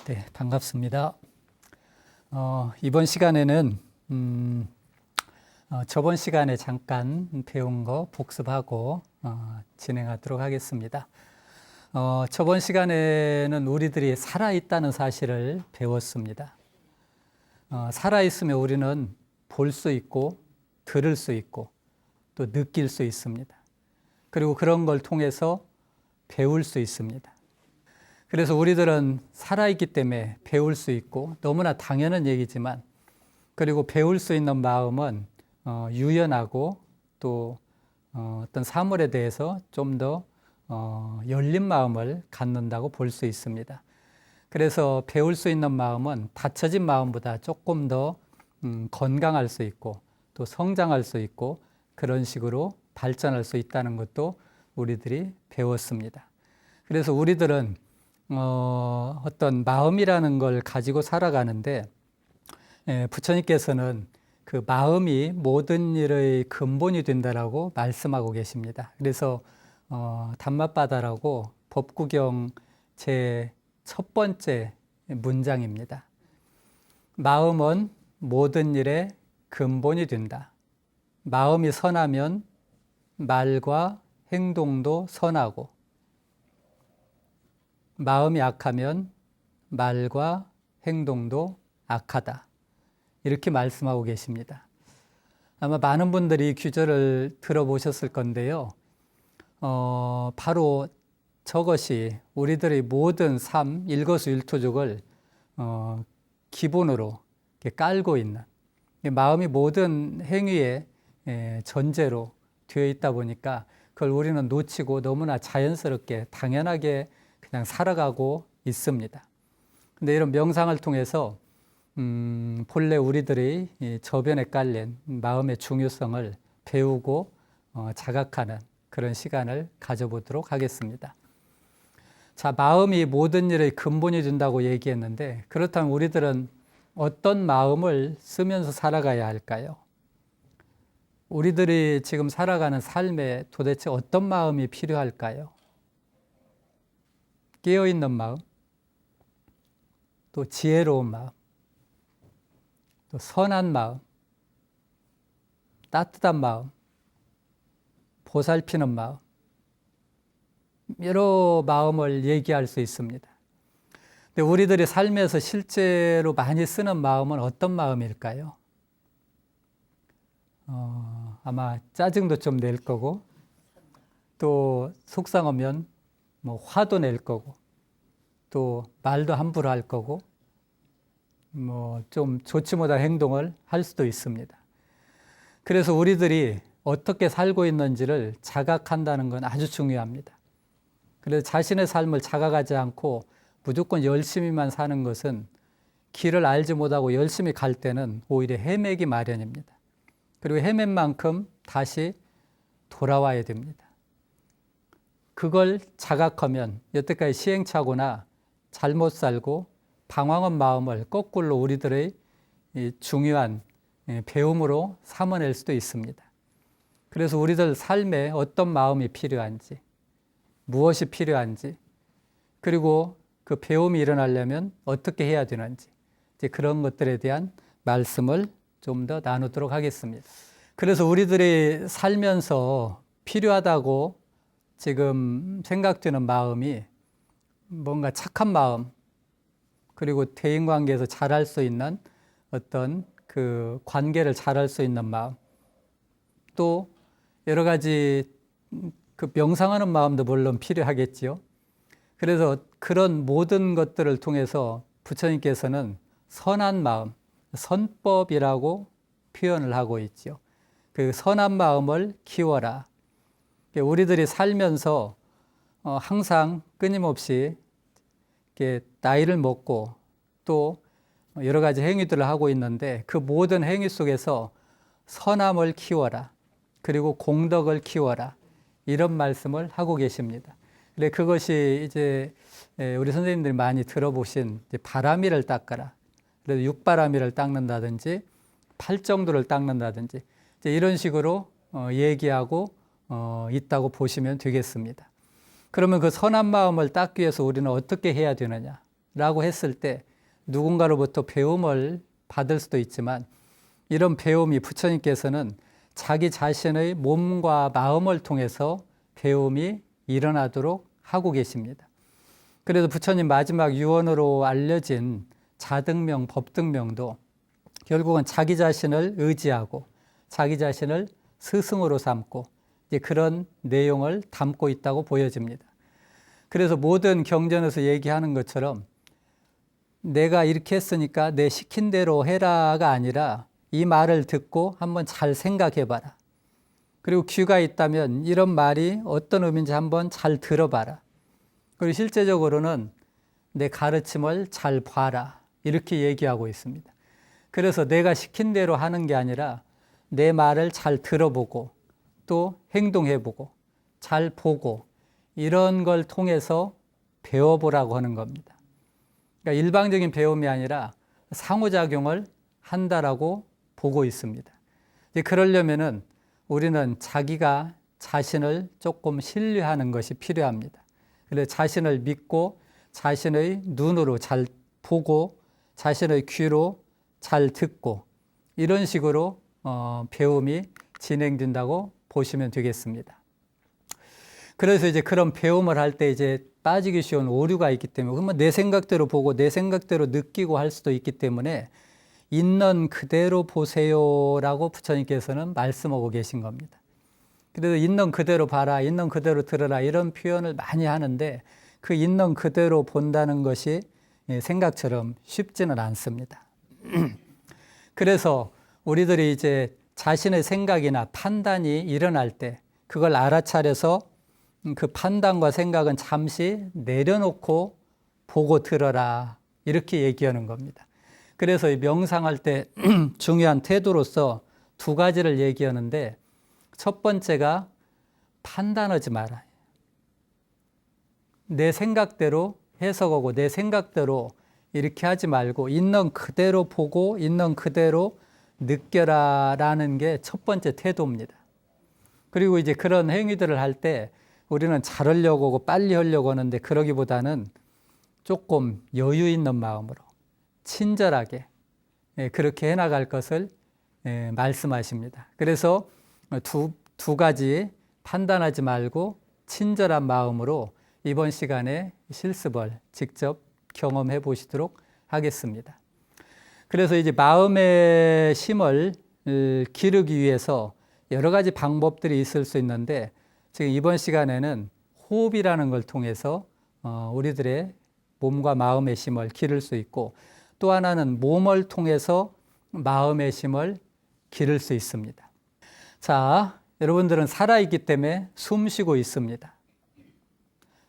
네, 반갑습니다. 이번 시간에는 저번 시간에 잠깐 배운 거 복습하고 진행하도록 하겠습니다. 저번 시간에는 우리들이 살아있다는 사실을 배웠습니다. 살아있으면 우리는 볼 수 있고 들을 수 있고 또 느낄 수 있습니다. 그리고 그런 걸 통해서 배울 수 있습니다. 그래서 우리들은 살아있기 때문에 배울 수 있고 너무나 당연한 얘기지만, 그리고 배울 수 있는 마음은 유연하고 또 어떤 사물에 대해서 좀 더 열린 마음을 갖는다고 볼 수 있습니다. 그래서 배울 수 있는 마음은 닫혀진 마음보다 조금 더 건강할 수 있고 또 성장할 수 있고 그런 식으로 발전할 수 있다는 것도 우리들이 배웠습니다. 그래서 우리들은 어떤 마음이라는 걸 가지고 살아가는데, 부처님께서는 그 마음이 모든 일의 근본이 된다라고 말씀하고 계십니다. 그래서 담마바다라고 법구경 제 첫 번째 문장입니다. 마음은 모든 일의 근본이 된다. 마음이 선하면 말과 행동도 선하고, 마음이 악하면 말과 행동도 악하다. 이렇게 말씀하고 계십니다. 아마 많은 분들이 규절을 들어보셨을 건데요. 바로 저것이 우리들의 모든 삶, 일거수일투족을 기본으로 깔고 있는, 마음이 모든 행위의 전제로 되어 있다 보니까 그걸 우리는 놓치고 너무나 자연스럽게 당연하게 그냥 살아가고 있습니다. 근데 이런 명상을 통해서 본래 우리들의 저변에 깔린 마음의 중요성을 배우고 자각하는 그런 시간을 가져보도록 하겠습니다. 자, 마음이 모든 일의 근본이 된다고 얘기했는데, 그렇다면 우리들은 어떤 마음을 쓰면서 살아가야 할까요? 우리들이 지금 살아가는 삶에 도대체 어떤 마음이 필요할까요? 깨어있는 마음, 또 지혜로운 마음, 또 선한 마음, 따뜻한 마음, 보살피는 마음, 여러 마음을 얘기할 수 있습니다. 근데 우리들이 삶에서 실제로 많이 쓰는 마음은 어떤 마음일까요? 아마 짜증도 좀 낼 거고, 또 속상하면 화도 낼 거고, 또 말도 함부로 할 거고, 좀 좋지 못한 행동을 할 수도 있습니다. 그래서 우리들이 어떻게 살고 있는지를 자각한다는 건 아주 중요합니다. 그래서 자신의 삶을 자각하지 않고 무조건 열심히만 사는 것은, 길을 알지 못하고 열심히 갈 때는 오히려 헤매기 마련입니다. 그리고 헤맨 만큼 다시 돌아와야 됩니다. 그걸 자각하면 여태까지 시행착오나 잘못 살고 방황한 마음을 거꾸로 우리들의 중요한 배움으로 삼아낼 수도 있습니다. 그래서 우리들 삶에 어떤 마음이 필요한지, 무엇이 필요한지, 그리고 그 배움이 일어나려면 어떻게 해야 되는지, 이제 그런 것들에 대한 말씀을 좀 더 나누도록 하겠습니다. 그래서 우리들이 살면서 필요하다고 지금 생각되는 마음이 뭔가 착한 마음, 그리고 대인관계에서 잘할 수 있는 어떤 그 관계를 잘할 수 있는 마음, 또 여러 가지 그 명상하는 마음도 물론 필요하겠지요. 그래서 그런 모든 것들을 통해서 부처님께서는 선한 마음, 선법이라고 표현을 하고 있죠. 그 선한 마음을 키워라. 우리들이 살면서 항상 끊임없이 이렇게 나이를 먹고 또 여러 가지 행위들을 하고 있는데, 그 모든 행위 속에서 선함을 키워라. 그리고 공덕을 키워라. 이런 말씀을 하고 계십니다. 근데 그것이 이제 우리 선생님들이 많이 들어보신 바라미를 닦아라. 그래서 육바라미를 닦는다든지 팔정도를 닦는다든지 이제 이런 식으로 얘기하고 있다고 보시면 되겠습니다. 그러면 그 선한 마음을 닦기 위해서 우리는 어떻게 해야 되느냐? 라고 했을 때 누군가로부터 배움을 받을 수도 있지만 이런 배움이 부처님께서는 자기 자신의 몸과 마음을 통해서 배움이 일어나도록 하고 계십니다. 그래서 부처님 마지막 유언으로 알려진 자등명, 법등명도 결국은 자기 자신을 의지하고 자기 자신을 스승으로 삼고 이제 그런 내용을 담고 있다고 보여집니다. 그래서 모든 경전에서 얘기하는 것처럼 내가 이렇게 했으니까 내 시킨 대로 해라가 아니라 이 말을 듣고 한번 잘 생각해 봐라. 그리고 귀가 있다면 이런 말이 어떤 의미인지 한번 잘 들어봐라. 그리고 실제적으로는 내 가르침을 잘 봐라. 이렇게 얘기하고 있습니다. 그래서 내가 시킨 대로 하는 게 아니라 내 말을 잘 들어보고 또 행동해보고 잘 보고 이런 걸 통해서 배워보라고 하는 겁니다. 그러니까 일방적인 배움이 아니라 상호작용을 한다라고 보고 있습니다. 이제 그러려면은 우리는 자기가 자신을 조금 신뢰하는 것이 필요합니다. 그래서 자신을 믿고 자신의 눈으로 잘 보고 자신의 귀로 잘 듣고 이런 식으로 배움이 진행된다고 보시면 되겠습니다. 그래서 이제 그런 배움을 할 때 이제 빠지기 쉬운 오류가 있기 때문에 그러면 내 생각대로 보고 내 생각대로 느끼고 할 수도 있기 때문에 있는 그대로 보세요라고 부처님께서는 말씀하고 계신 겁니다. 그래서 있는 그대로 봐라, 있는 그대로 들어라 이런 표현을 많이 하는데 그 있는 그대로 본다는 것이 생각처럼 쉽지는 않습니다. 그래서 우리들이 이제 자신의 생각이나 판단이 일어날 때 그걸 알아차려서 그 판단과 생각은 잠시 내려놓고 보고 들어라 이렇게 얘기하는 겁니다. 그래서 명상할 때 중요한 태도로서 두 가지를 얘기하는데 첫 번째가 판단하지 마라. 내 생각대로 해석하고 내 생각대로 이렇게 하지 말고 있는 그대로 보고 있는 그대로 느껴라라는 게 첫 번째 태도입니다. 그리고 이제 그런 행위들을 할 때 우리는 잘하려고 하고 빨리 하려고 하는데 그러기보다는 조금 여유 있는 마음으로 친절하게 그렇게 해나갈 것을 말씀하십니다. 그래서 두 가지 판단하지 말고 친절한 마음으로 이번 시간에 실습을 직접 경험해 보시도록 하겠습니다. 그래서 이제 마음의 심을 기르기 위해서 여러 가지 방법들이 있을 수 있는데 지금 이번 시간에는 호흡이라는 걸 통해서 우리들의 몸과 마음의 심을 기를 수 있고 또 하나는 몸을 통해서 마음의 심을 기를 수 있습니다. 자, 여러분들은 살아있기 때문에 숨 쉬고 있습니다.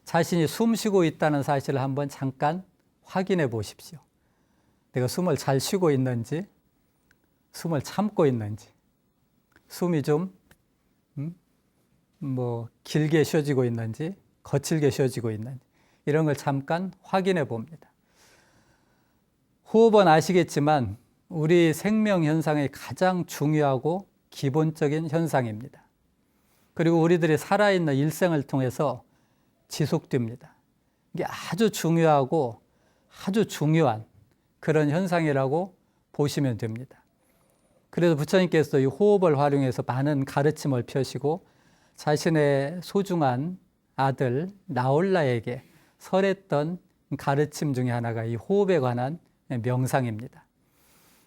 자신이 숨 쉬고 있다는 사실을 한번 잠깐 확인해 보십시오. 내가 숨을 잘 쉬고 있는지, 숨을 참고 있는지, 숨이 좀 길게 쉬어지고 있는지, 거칠게 쉬어지고 있는지 이런 걸 잠깐 확인해 봅니다. 호흡은 아시겠지만 우리 생명 현상의 가장 중요하고 기본적인 현상입니다. 그리고 우리들이 살아있는 일생을 통해서 지속됩니다. 이게 아주 중요하고 아주 중요한 그런 현상이라고 보시면 됩니다. 그래서 부처님께서 이 호흡을 활용해서 많은 가르침을 펴시고 자신의 소중한 아들 나홀라에게 설했던 가르침 중에 하나가 이 호흡에 관한 명상입니다.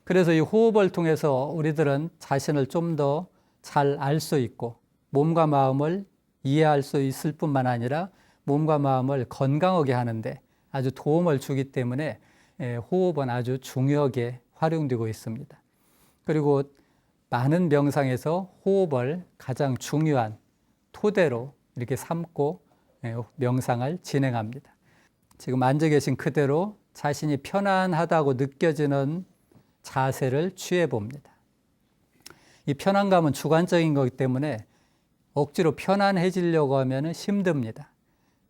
그래서 이 호흡을 통해서 우리들은 자신을 좀 더 잘 알 수 있고 몸과 마음을 이해할 수 있을 뿐만 아니라 몸과 마음을 건강하게 하는데 아주 도움을 주기 때문에 호흡은 아주 중요하게 활용되고 있습니다. 그리고 많은 명상에서 호흡을 가장 중요한 토대로 이렇게 삼고 명상을 진행합니다. 지금 앉아 계신 그대로 자신이 편안하다고 느껴지는 자세를 취해 봅니다. 이 편안감은 주관적인 거기 때문에 억지로 편안해지려고 하면 힘듭니다.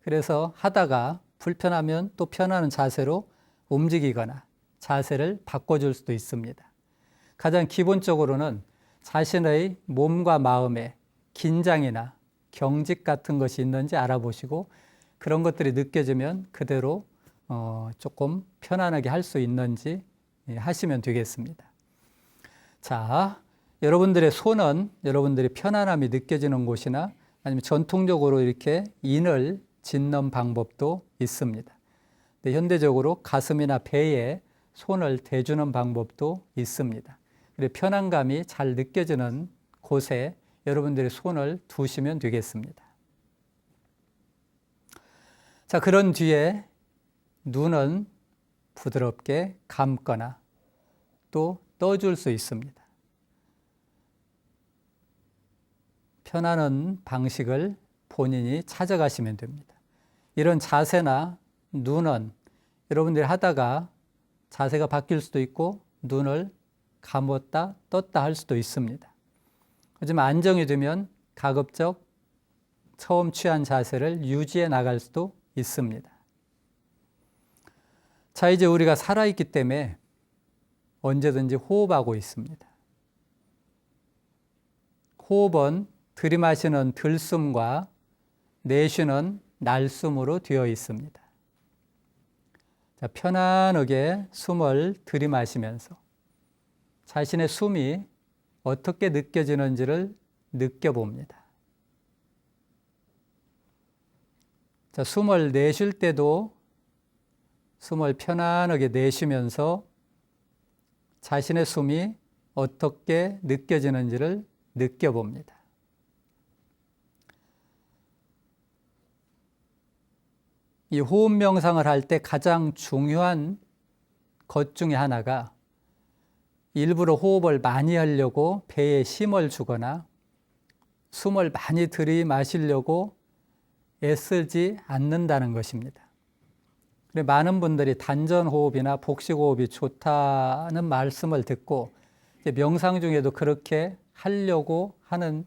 그래서 하다가 불편하면 또 편안한 자세로 움직이거나 자세를 바꿔줄 수도 있습니다. 가장 기본적으로는 자신의 몸과 마음에 긴장이나 경직 같은 것이 있는지 알아보시고 그런 것들이 느껴지면 그대로 조금 편안하게 할 수 있는지 하시면 되겠습니다. 자, 여러분들의 손은 여러분들이 편안함이 느껴지는 곳이나 아니면 전통적으로 이렇게 인을 짓는 방법도 있습니다. 근데 현대적으로 가슴이나 배에 손을 대주는 방법도 있습니다. 그래서 편안감이 잘 느껴지는 곳에 여러분들의 손을 두시면 되겠습니다. 자, 그런 뒤에 눈은 부드럽게 감거나 또 떠줄 수 있습니다. 편안한 방식을 본인이 찾아가시면 됩니다. 이런 자세나 눈은 여러분들이 하다가 자세가 바뀔 수도 있고 눈을 감았다 떴다 할 수도 있습니다. 하지만 안정이 되면 가급적 처음 취한 자세를 유지해 나갈 수도 있습니다. 자, 이제 우리가 살아있기 때문에 언제든지 호흡하고 있습니다. 호흡은 들이마시는 들숨과 내쉬는 날숨으로 되어 있습니다. 자, 편안하게 숨을 들이마시면서 자신의 숨이 어떻게 느껴지는지를 느껴봅니다. 자, 숨을 내쉴 때도 숨을 편안하게 내쉬면서 자신의 숨이 어떻게 느껴지는지를 느껴봅니다. 이 호흡 명상을 할 때 가장 중요한 것 중에 하나가 일부러 호흡을 많이 하려고 배에 힘을 주거나 숨을 많이 들이마시려고 애쓰지 않는다는 것입니다. 많은 분들이 단전호흡이나 복식호흡이 좋다는 말씀을 듣고 명상 중에도 그렇게 하려고 하는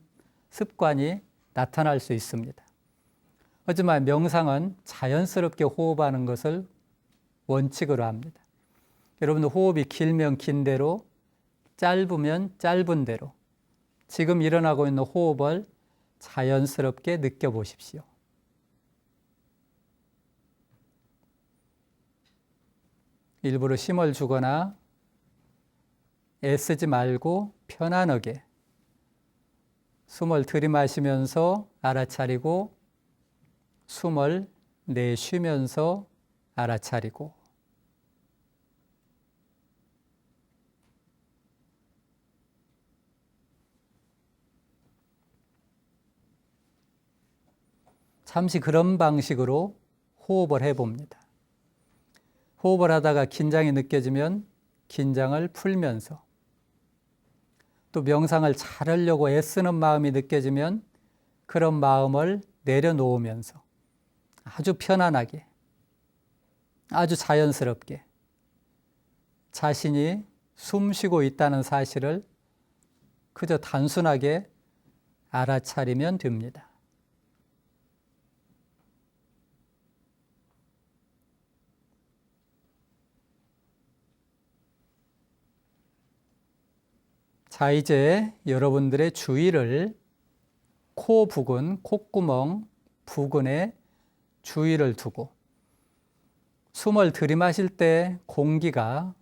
습관이 나타날 수 있습니다. 하지만 명상은 자연스럽게 호흡하는 것을 원칙으로 합니다. 여러분들 호흡이 길면 긴 대로, 짧으면 짧은 대로 지금 일어나고 있는 호흡을 자연스럽게 느껴보십시오. 일부러 힘을 주거나 애쓰지 말고 편안하게 숨을 들이마시면서 알아차리고 숨을 내쉬면서 알아차리고 잠시 그런 방식으로 호흡을 해봅니다. 호흡을 하다가 긴장이 느껴지면 긴장을 풀면서 또 명상을 잘하려고 애쓰는 마음이 느껴지면 그런 마음을 내려놓으면서 아주 편안하게, 아주 자연스럽게 자신이 숨 쉬고 있다는 사실을 그저 단순하게 알아차리면 됩니다. 자, 이제 여러분들의 주의를 코 부근, 콧구멍 부근에 주의를 두고 숨을 들이마실 때 공기가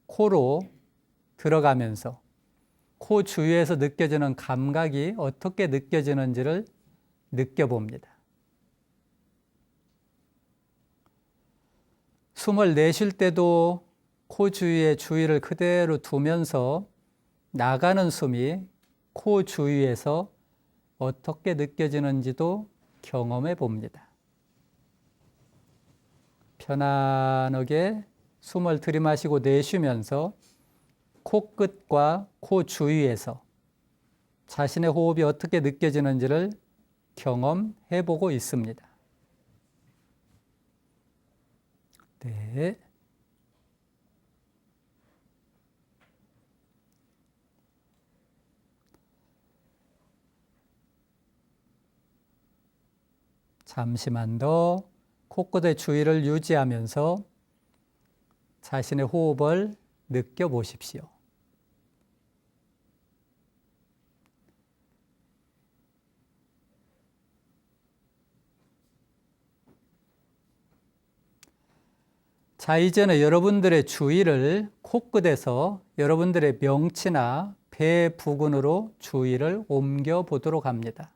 코로 들어가면서 코 주위에서 느껴지는 감각이 어떻게 느껴지는지를 느껴봅니다. 숨을 내쉴 때도 코 주위에 주의를 그대로 두면서 나가는 숨이 코 주위에서 어떻게 느껴지는지도 경험해 봅니다. 편안하게 숨을 들이마시고 내쉬면서 코끝과 코 주위에서 자신의 호흡이 어떻게 느껴지는지를 경험해 보고 있습니다. 네. 잠시만 더 코끝의 주의를 유지하면서 자신의 호흡을 느껴보십시오. 자, 이제는 여러분들의 주의를 코끝에서 여러분들의 명치나 배 부근으로 주의를 옮겨 보도록 합니다.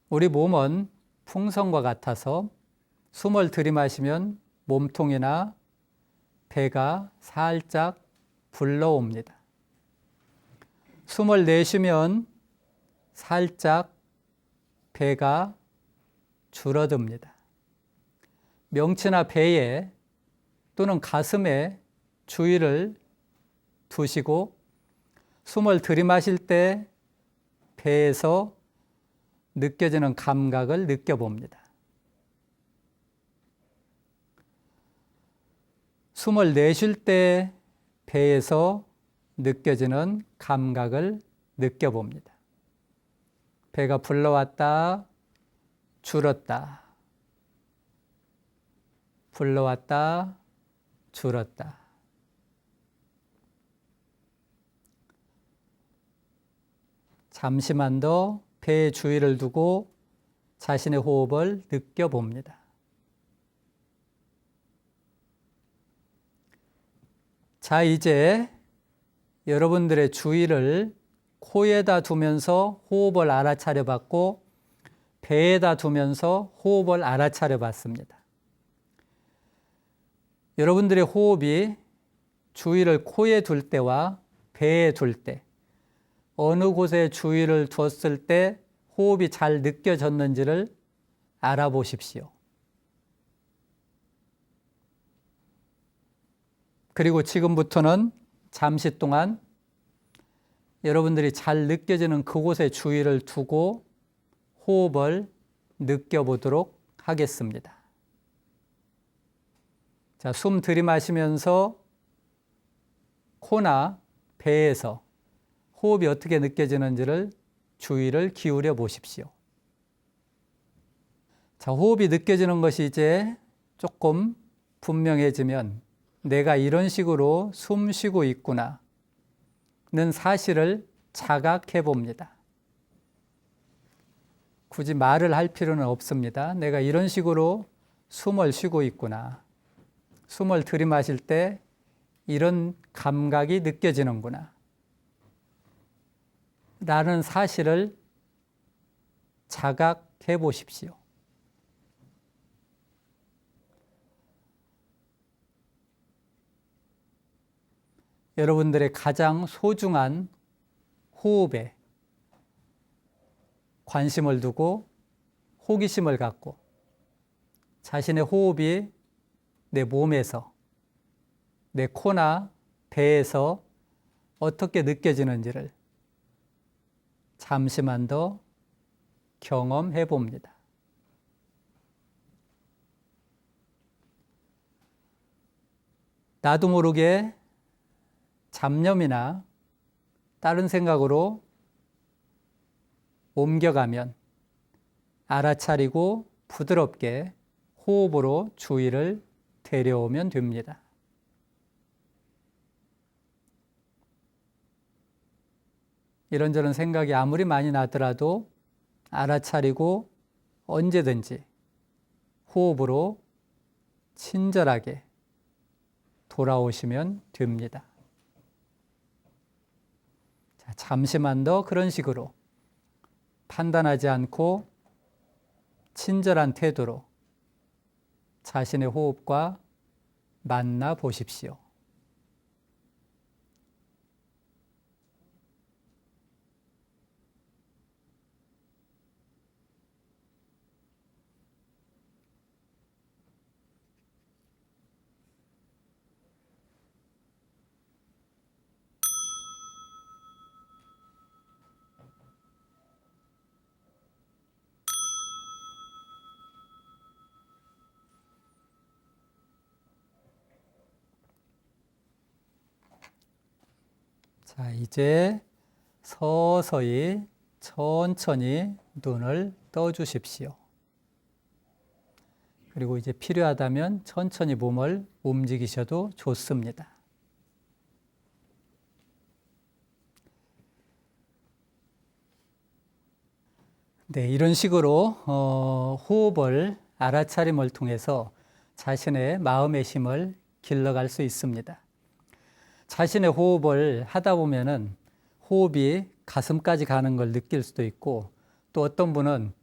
우리 몸은 풍선과 같아서 숨을 들이마시면 몸통이나 배가 살짝 불러옵니다. 숨을 내쉬면 살짝 배가 줄어듭니다. 명치나 배에 또는 가슴에 주의를 두시고 숨을 들이마실 때 배에서 느껴지는 감각을 느껴봅니다. 숨을 내쉴 때 배에서 느껴지는 감각을 느껴봅니다. 배가 불러왔다, 줄었다. 불러왔다, 줄었다. 잠시만 더 배에 주의를 두고 자신의 호흡을 느껴봅니다. 자, 이제 여러분들의 주의를 코에다 두면서 호흡을 알아차려 봤고 배에다 두면서 호흡을 알아차려 봤습니다. 여러분들의 호흡이 주의를 코에 둘 때와 배에 둘 때 어느 곳에 주의를 두었을 때 호흡이 잘 느껴졌는지를 알아보십시오. 그리고 지금부터는 잠시 동안 여러분들이 잘 느껴지는 그곳에 주의를 두고 호흡을 느껴보도록 하겠습니다. 자, 숨 들이마시면서 코나 배에서 호흡이 어떻게 느껴지는지를 주의를 기울여 보십시오. 자, 호흡이 느껴지는 것이 이제 조금 분명해지면 내가 이런 식으로 숨 쉬고 있구나는 사실을 자각해 봅니다. 굳이 말을 할 필요는 없습니다. 내가 이런 식으로 숨을 쉬고 있구나. 숨을 들이마실 때 이런 감각이 느껴지는구나. 라는 사실을 자각해 보십시오. 여러분들의 가장 소중한 호흡에 관심을 두고 호기심을 갖고 자신의 호흡이 내 몸에서, 내 코나 배에서 어떻게 느껴지는지를 잠시만 더 경험해 봅니다. 나도 모르게 잡념이나 다른 생각으로 옮겨가면 알아차리고 부드럽게 호흡으로 주의를 데려오면 됩니다. 이런저런 생각이 아무리 많이 나더라도 알아차리고 언제든지 호흡으로 친절하게 돌아오시면 됩니다. 자, 잠시만 더 그런 식으로 판단하지 않고 친절한 태도로 자신의 호흡과 만나 보십시오. 자, 이제 서서히 천천히 눈을 떠 주십시오. 그리고 이제 필요하다면 천천히 몸을 움직이셔도 좋습니다. 네, 이런 식으로 호흡을 알아차림을 통해서 자신의 마음의 힘을 길러갈 수 있습니다. 자신의 호흡을 하다 보면은 호흡이 가슴까지 가는 걸 느낄 수도 있고, 또 어떤 분은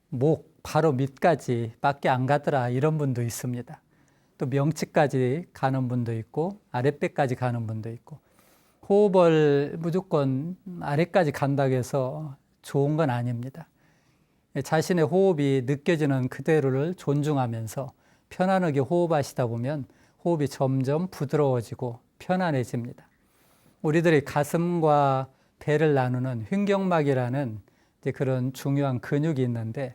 목 바로 밑까지 밖에 안 가더라 이런 분도 있습니다. 또 명치까지 가는 분도 있고 아랫배까지 가는 분도 있고, 호흡을 무조건 아래까지 간다고 해서 좋은 건 아닙니다. 자신의 호흡이 느껴지는 그대로를 존중하면서 편안하게 호흡하시다 보면 호흡이 점점 부드러워지고 편안해집니다. 우리들이 가슴과 배를 나누는 횡격막이라는 그런 중요한 근육이 있는데,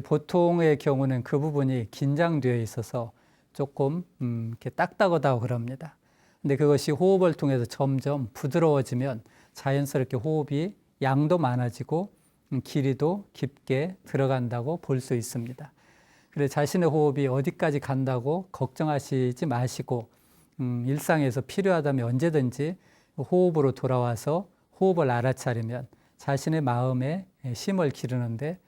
보통의 경우는 그 부분이 긴장되어 있어서 조금 이렇게 딱딱하다고 그럽니다. 근데 그것이 호흡을 통해서 점점 부드러워지면 자연스럽게 호흡이 양도 많아지고 길이도 깊게 들어간다고 볼 수 있습니다. 그래서 자신의 호흡이 어디까지 간다고 걱정하시지 마시고, 일상에서 필요하다면 언제든지 호흡으로 돌아와서 호흡을 알아차리면 자신의 마음에 힘을 기르는데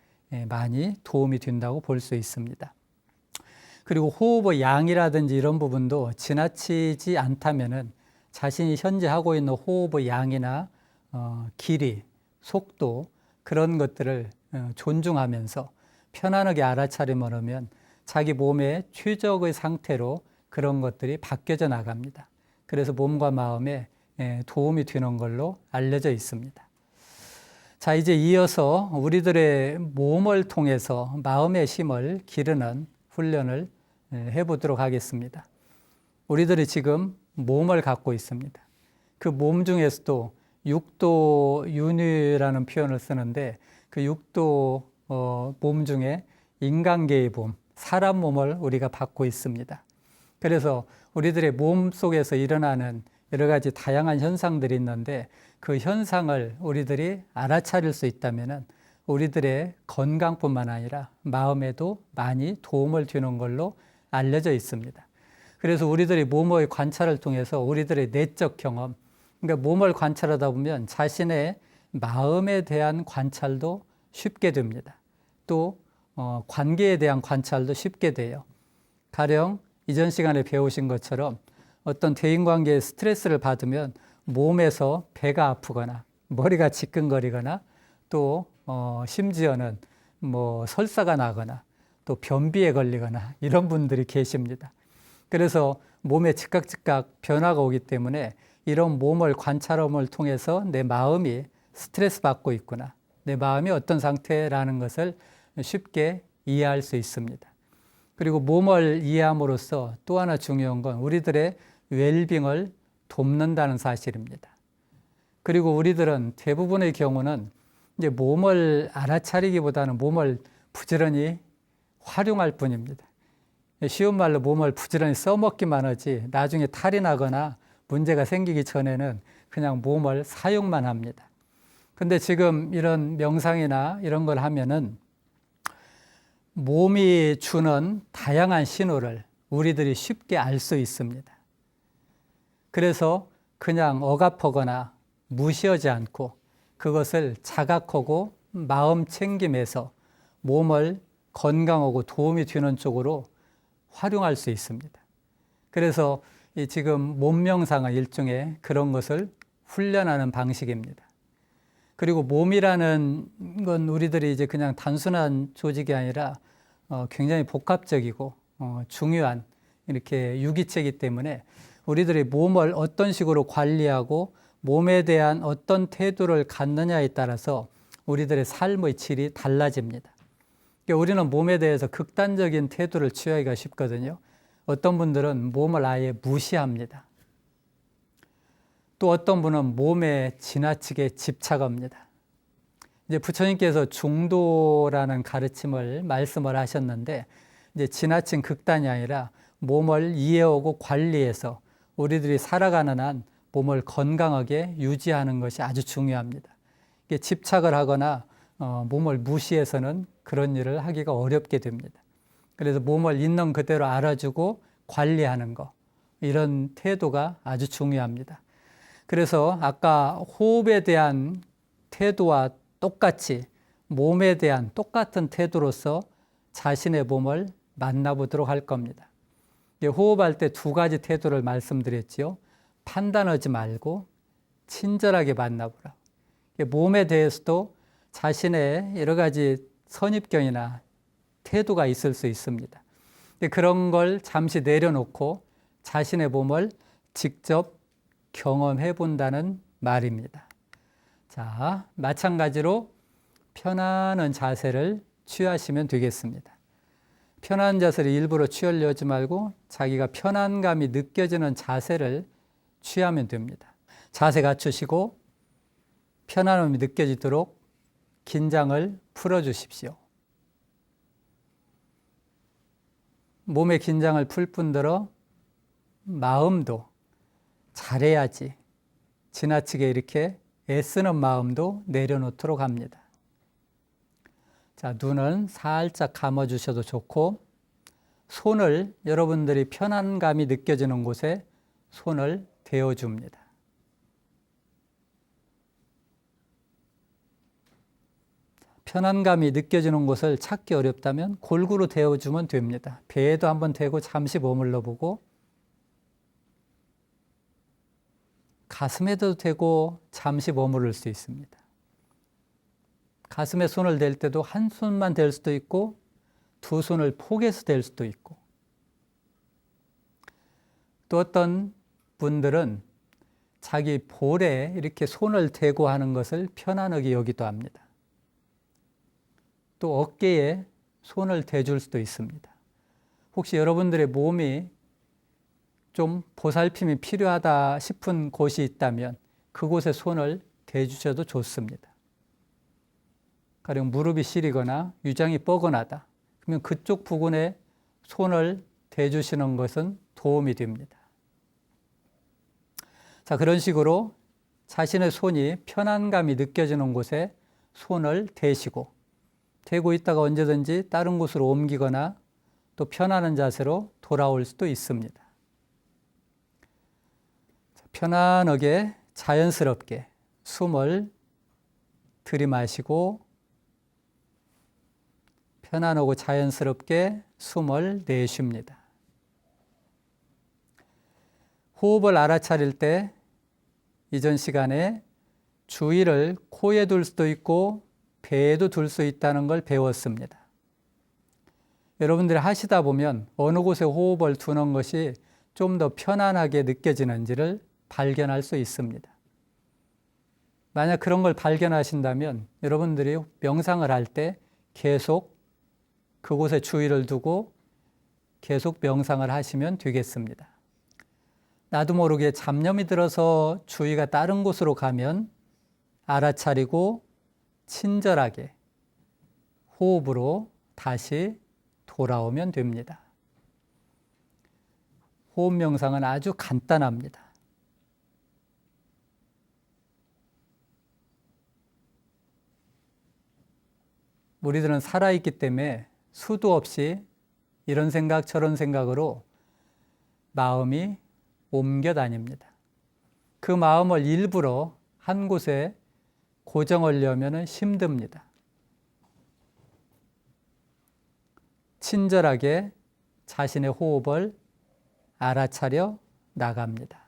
많이 도움이 된다고 볼 수 있습니다. 그리고 호흡의 양이라든지 이런 부분도 지나치지 않다면은 자신이 현재 하고 있는 호흡의 양이나 길이, 속도 그런 것들을 존중하면서 편안하게 알아차리면 하면 자기 몸의 최적의 상태로 그런 것들이 바뀌어져 나갑니다. 그래서 몸과 마음에 도움이 되는 걸로 알려져 있습니다. 자, 이제 이어서 우리들의 몸을 통해서 마음의 힘을 기르는 훈련을 해보도록 하겠습니다. 우리들이 지금 몸을 갖고 있습니다. 그 몸 중에서도 육도 윤회라는 표현을 쓰는데, 그 육도 몸 중에 인간계의 몸, 사람 몸을 우리가 갖고 있습니다. 그래서 우리들의 몸 속에서 일어나는 여러 가지 다양한 현상들이 있는데, 그 현상을 우리들이 알아차릴 수 있다면 우리들의 건강뿐만 아니라 마음에도 많이 도움을 주는 걸로 알려져 있습니다. 그래서 우리들이 몸의 관찰을 통해서 우리들의 내적 경험, 그러니까 몸을 관찰하다 보면 자신의 마음에 대한 관찰도 쉽게 됩니다. 또 관계에 대한 관찰도 쉽게 돼요. 가령 이전 시간에 배우신 것처럼 어떤 대인관계에 스트레스를 받으면 몸에서 배가 아프거나 머리가 지끈거리거나 또 심지어는 설사가 나거나 또 변비에 걸리거나 이런 분들이 계십니다. 그래서 몸에 즉각 변화가 오기 때문에 이런 몸을 관찰함을 통해서 내 마음이 스트레스 받고 있구나, 내 마음이 어떤 상태라는 것을 쉽게 이해할 수 있습니다. 그리고 몸을 이해함으로써 또 하나 중요한 건 우리들의 웰빙을 돕는다는 사실입니다. 그리고 우리들은 대부분의 경우는 이제 몸을 알아차리기보다는 몸을 부지런히 활용할 뿐입니다. 쉬운 말로 몸을 부지런히 써먹기만 하지 나중에 탈이 나거나 문제가 생기기 전에는 그냥 몸을 사용만 합니다. 근데 지금 이런 명상이나 이런 걸 하면은 몸이 주는 다양한 신호를 우리들이 쉽게 알 수 있습니다. 그래서 그냥 억압하거나 무시하지 않고 그것을 자각하고 마음 챙김에서 몸을 건강하고 도움이 되는 쪽으로 활용할 수 있습니다. 그래서 지금 몸 명상은 일종의 그런 것을 훈련하는 방식입니다. 그리고 몸이라는 건 우리들이 이제 그냥 단순한 조직이 아니라 굉장히 복합적이고 중요한 이렇게 유기체이기 때문에 우리들이 몸을 어떤 식으로 관리하고 몸에 대한 어떤 태도를 갖느냐에 따라서 우리들의 삶의 질이 달라집니다. 그러니까 우리는 몸에 대해서 극단적인 태도를 취하기가 쉽거든요. 어떤 분들은 몸을 아예 무시합니다. 또 어떤 분은 몸에 지나치게 집착합니다. 이제 부처님께서 중도라는 가르침을 말씀을 하셨는데, 이제 지나친 극단이 아니라 몸을 이해하고 관리해서 우리들이 살아가는 한 몸을 건강하게 유지하는 것이 아주 중요합니다. 이게 집착을 하거나 몸을 무시해서는 그런 일을 하기가 어렵게 됩니다. 그래서 몸을 있는 그대로 알아주고 관리하는 것, 이런 태도가 아주 중요합니다. 그래서 아까 호흡에 대한 태도와 똑같이 몸에 대한 똑같은 태도로서 자신의 몸을 만나보도록 할 겁니다. 호흡할 때 두 가지 태도를 말씀드렸지요. 판단하지 말고 친절하게 만나보라. 몸에 대해서도 자신의 여러 가지 선입견이나 태도가 있을 수 있습니다. 그런 걸 잠시 내려놓고 자신의 몸을 직접 경험해 본다는 말입니다. 자, 마찬가지로 편안한 자세를 취하시면 되겠습니다. 편안한 자세를 일부러 취하려 하지 말고 자기가 편안감이 느껴지는 자세를 취하면 됩니다. 자세 갖추시고 편안함이 느껴지도록 긴장을 풀어주십시오. 몸의 긴장을 풀 뿐더러 마음도 잘해야지 지나치게 이렇게 애쓰는 마음도 내려놓도록 합니다. 자, 눈은 살짝 감아주셔도 좋고 손을 여러분들이 편안감이 느껴지는 곳에 손을 대어줍니다. 편안감이 느껴지는 곳을 찾기 어렵다면 골고루 대어주면 됩니다. 배에도 한번 대고 잠시 머물러 보고 가슴에도 대고 잠시 머무를 수 있습니다. 가슴에 손을 댈 때도 한 손만 댈 수도 있고 두 손을 포개서 댈 수도 있고 또 어떤 분들은 자기 볼에 이렇게 손을 대고 하는 것을 편안하게 여기도 합니다. 또 어깨에 손을 대줄 수도 있습니다. 혹시 여러분들의 몸이 좀 보살핌이 필요하다 싶은 곳이 있다면 그곳에 손을 대주셔도 좋습니다. 가령 무릎이 시리거나 위장이 뻐근하다. 그러면 그쪽 부분에 손을 대주시는 것은 도움이 됩니다. 자, 그런 식으로 자신의 손이 편안감이 느껴지는 곳에 손을 대시고 대고 있다가 언제든지 다른 곳으로 옮기거나 또 편안한 자세로 돌아올 수도 있습니다. 편안하게 자연스럽게 숨을 들이마시고 편안하고 자연스럽게 숨을 내쉽니다. 호흡을 알아차릴 때 이전 시간에 주의를 코에 둘 수도 있고 배에도 둘 수 있다는 걸 배웠습니다. 여러분들이 하시다 보면 어느 곳에 호흡을 두는 것이 좀 더 편안하게 느껴지는지를 발견할 수 있습니다. 만약 그런 걸 발견하신다면 여러분들이 명상을 할 때 계속 그곳에 주의를 두고 계속 명상을 하시면 되겠습니다. 나도 모르게 잡념이 들어서 주의가 다른 곳으로 가면 알아차리고 친절하게 호흡으로 다시 돌아오면 됩니다. 호흡 명상은 아주 간단합니다. 우리들은 살아있기 때문에 수도 없이 이런 생각 저런 생각으로 마음이 옮겨 다닙니다. 그 마음을 일부러 한 곳에 고정하려면 힘듭니다. 친절하게 자신의 호흡을 알아차려 나갑니다.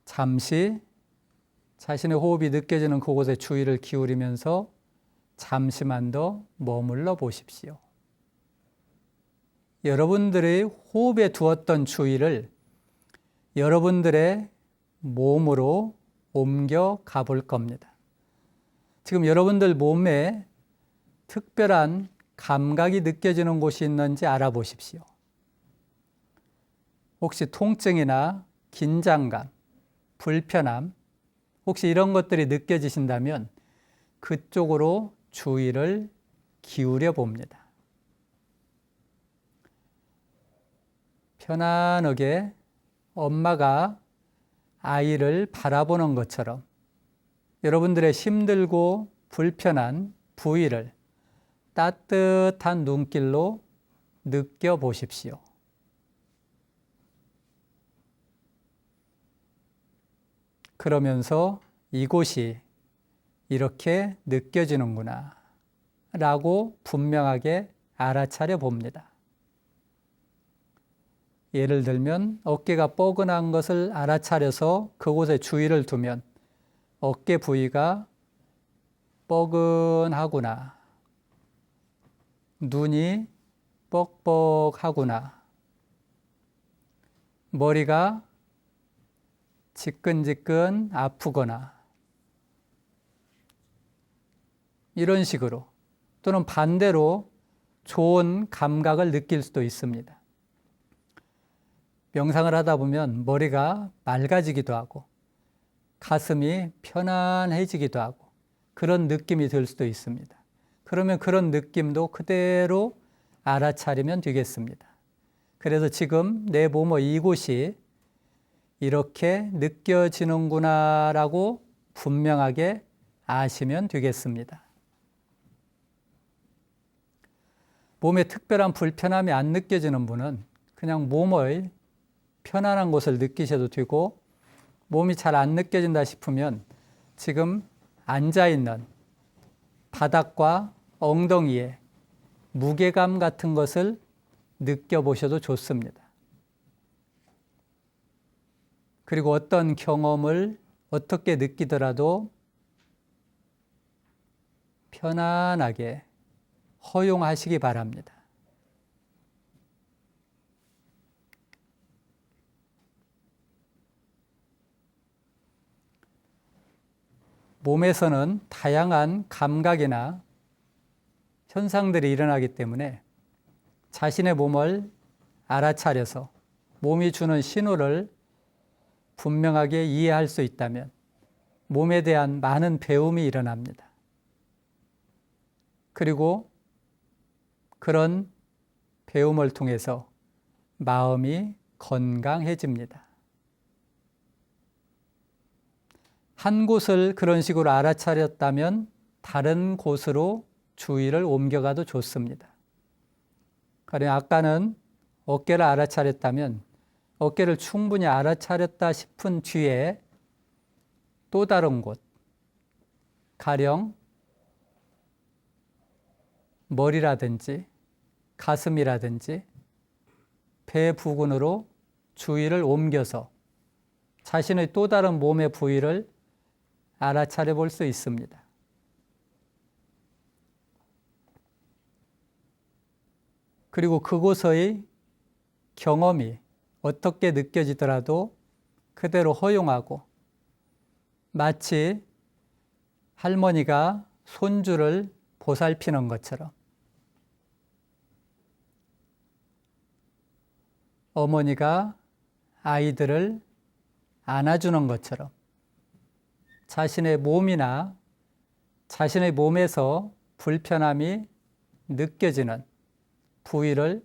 잠시 자신의 호흡이 느껴지는 그곳에 주의를 기울이면서 잠시만 더 머물러 보십시오. 여러분들의 호흡에 두었던 주의를 여러분들의 몸으로 옮겨 가볼 겁니다. 지금 여러분들 몸에 특별한 감각이 느껴지는 곳이 있는지 알아보십시오. 혹시 통증이나 긴장감, 불편함, 혹시 이런 것들이 느껴지신다면 그쪽으로 주의를 기울여 봅니다. 편안하게 엄마가 아이를 바라보는 것처럼 여러분들의 힘들고 불편한 부위를 따뜻한 눈길로 느껴보십시오. 그러면서 이곳이 이렇게 느껴지는구나 라고 분명하게 알아차려 봅니다. 예를 들면 어깨가 뻐근한 것을 알아차려서 그곳에 주의를 두면 어깨 부위가 뻐근하구나, 눈이 뻑뻑하구나, 머리가 지끈지끈 아프거나 이런 식으로, 또는 반대로 좋은 감각을 느낄 수도 있습니다. 명상을 하다 보면 머리가 맑아지기도 하고 가슴이 편안해지기도 하고 그런 느낌이 들 수도 있습니다. 그러면 그런 느낌도 그대로 알아차리면 되겠습니다. 그래서 지금 내 몸의 이곳이 이렇게 느껴지는구나 라고 분명하게 아시면 되겠습니다. 몸에 특별한 불편함이 안 느껴지는 분은 그냥 몸의 편안한 곳을 느끼셔도 되고, 몸이 잘 안 느껴진다 싶으면 지금 앉아있는 바닥과 엉덩이에 무게감 같은 것을 느껴보셔도 좋습니다. 그리고 어떤 경험을 어떻게 느끼더라도 편안하게 허용하시기 바랍니다. 몸에서는 다양한 감각이나 현상들이 일어나기 때문에 자신의 몸을 알아차려서 몸이 주는 신호를 분명하게 이해할 수 있다면 몸에 대한 많은 배움이 일어납니다. 그리고 그런 배움을 통해서 마음이 건강해집니다. 한 곳을 그런 식으로 알아차렸다면 다른 곳으로 주의를 옮겨가도 좋습니다. 가령 아까는 어깨를 알아차렸다면 어깨를 충분히 알아차렸다 싶은 뒤에 또 다른 곳, 가령 머리라든지 가슴이라든지 배 부근으로 주의를 옮겨서 자신의 또 다른 몸의 부위를 알아차려 볼 수 있습니다. 그리고 그곳의 경험이 어떻게 느껴지더라도 그대로 허용하고, 마치 할머니가 손주를 보살피는 것처럼, 어머니가 아이들을 안아주는 것처럼 자신의 몸이나 자신의 몸에서 불편함이 느껴지는 부위를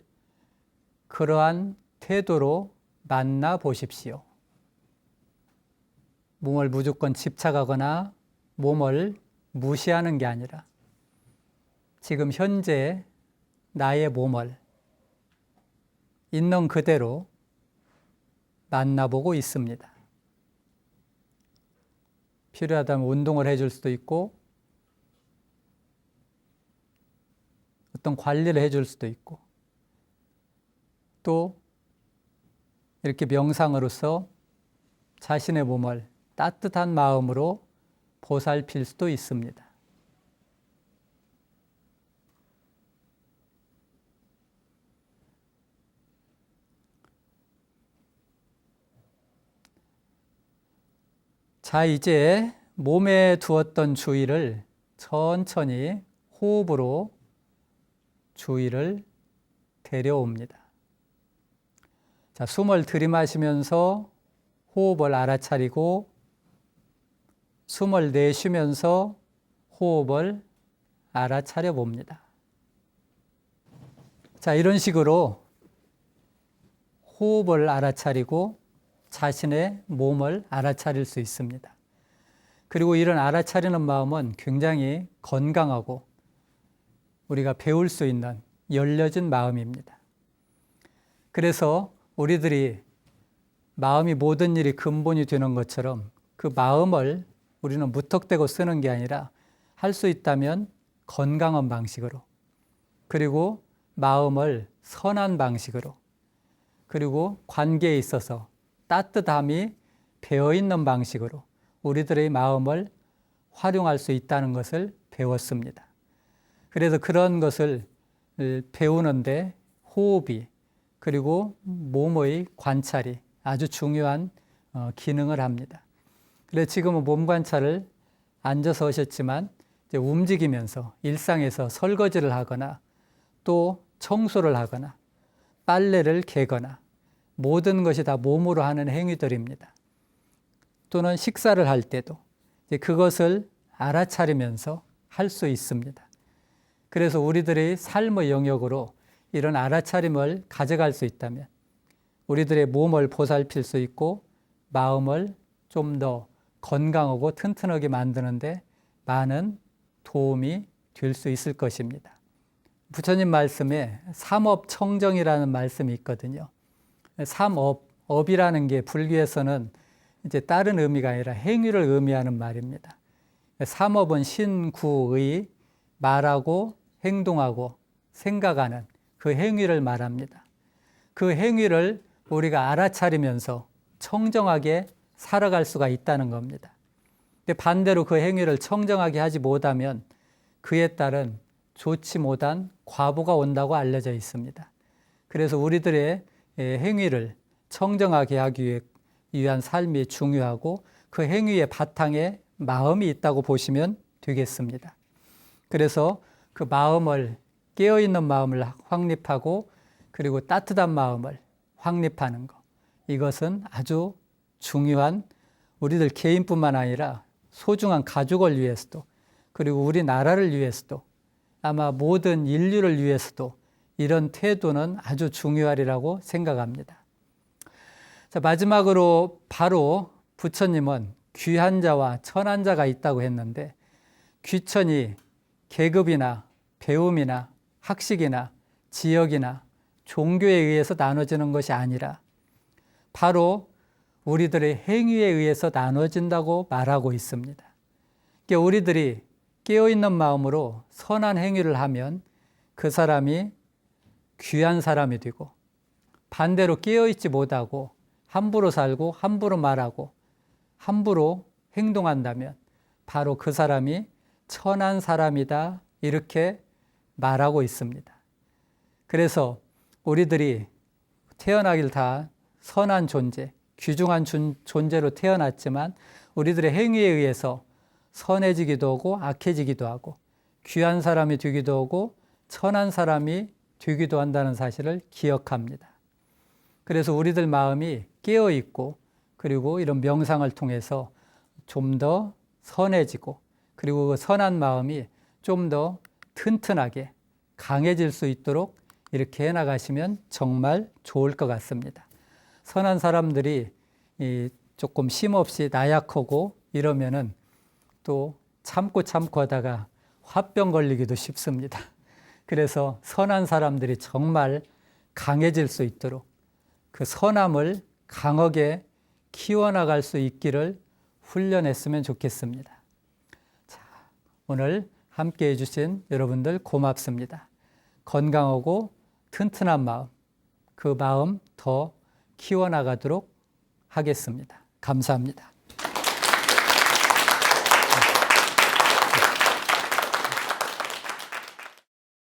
그러한 태도로 만나 보십시오. 몸을 무조건 집착하거나 몸을 무시하는 게 아니라 지금 현재 나의 몸을 있는 그대로 만나보고 있습니다. 필요하다면 운동을 해줄 수도 있고 어떤 관리를 해줄 수도 있고 또 이렇게 명상으로서 자신의 몸을 따뜻한 마음으로 보살필 수도 있습니다. 자, 이제 몸에 두었던 주의를 천천히 호흡으로 주의를 데려옵니다. 자, 숨을 들이마시면서 호흡을 알아차리고 숨을 내쉬면서 호흡을 알아차려 봅니다. 자, 이런 식으로 호흡을 알아차리고 자신의 몸을 알아차릴 수 있습니다. 그리고 이런 알아차리는 마음은 굉장히 건강하고 우리가 배울 수 있는 열려진 마음입니다. 그래서 우리들이 마음이 모든 일이 근본이 되는 것처럼 그 마음을 우리는 무턱대고 쓰는 게 아니라 할 수 있다면 건강한 방식으로, 그리고 마음을 선한 방식으로, 그리고 관계에 있어서 따뜻함이 배어있는 방식으로 우리들의 마음을 활용할 수 있다는 것을 배웠습니다. 그래서 그런 것을 배우는데 호흡이, 그리고 몸의 관찰이 아주 중요한 기능을 합니다. 그래서 지금은 몸 관찰을 앉아서 하셨지만 이제 움직이면서 일상에서 설거지를 하거나 또 청소를 하거나 빨래를 개거나 모든 것이 다 몸으로 하는 행위들입니다. 또는 식사를 할 때도 이제 그것을 알아차리면서 할 수 있습니다. 그래서 우리들의 삶의 영역으로 이런 알아차림을 가져갈 수 있다면 우리들의 몸을 보살필 수 있고 마음을 좀 더 건강하고 튼튼하게 만드는데 많은 도움이 될 수 있을 것입니다. 부처님 말씀에 삼업청정이라는 말씀이 있거든요. 삼업이라는 게 불교에서는 이제 다른 의미가 아니라 행위를 의미하는 말입니다. 삼업은 신구의 말하고 행동하고 생각하는 그 행위를 말합니다. 그 행위를 우리가 알아차리면서 청정하게 살아갈 수가 있다는 겁니다. 근데 반대로 그 행위를 청정하게 하지 못하면 그에 따른 좋지 못한 과보가 온다고 알려져 있습니다. 그래서 우리들의 행위를 청정하게 하기 위한 삶이 중요하고 그 행위의 바탕에 마음이 있다고 보시면 되겠습니다. 그래서 그 마음을, 깨어있는 마음을 확립하고 그리고 따뜻한 마음을 확립하는 것, 이것은 아주 중요한, 우리들 개인뿐만 아니라 소중한 가족을 위해서도, 그리고 우리나라를 위해서도, 아마 모든 인류를 위해서도 이런 태도는 아주 중요하리라고 생각합니다. 자, 마지막으로 바로 부처님은 귀한 자와 천한 자가 있다고 했는데, 귀천이 계급이나 배움이나 학식이나 지역이나 종교에 의해서 나눠지는 것이 아니라 바로 우리들의 행위에 의해서 나눠진다고 말하고 있습니다. 그러니까 우리들이 깨어있는 마음으로 선한 행위를 하면 그 사람이 귀한 사람이 되고, 반대로 깨어있지 못하고 함부로 살고 함부로 말하고 함부로 행동한다면 바로 그 사람이 천한 사람이다, 이렇게 말하고 있습니다. 그래서 우리들이 태어나길 다 선한 존재, 귀중한 존재로 태어났지만 우리들의 행위에 의해서 선해지기도 하고 악해지기도 하고 귀한 사람이 되기도 하고 천한 사람이 되기도 한다는 사실을 기억합니다. 그래서 우리들 마음이 깨어있고 그리고 이런 명상을 통해서 좀 더 선해지고 그리고 그 선한 마음이 좀 더 튼튼하게 강해질 수 있도록 이렇게 해나가시면 정말 좋을 것 같습니다. 선한 사람들이 조금 쉼없이 나약하고 이러면은 또 참고 하다가 화병 걸리기도 쉽습니다. 그래서 선한 사람들이 정말 강해질 수 있도록 그 선함을 강하게 키워나갈 수 있기를 훈련했으면 좋겠습니다. 자, 오늘 함께 해주신 여러분들 고맙습니다. 건강하고 튼튼한 마음, 그 마음 더 키워나가도록 하겠습니다. 감사합니다.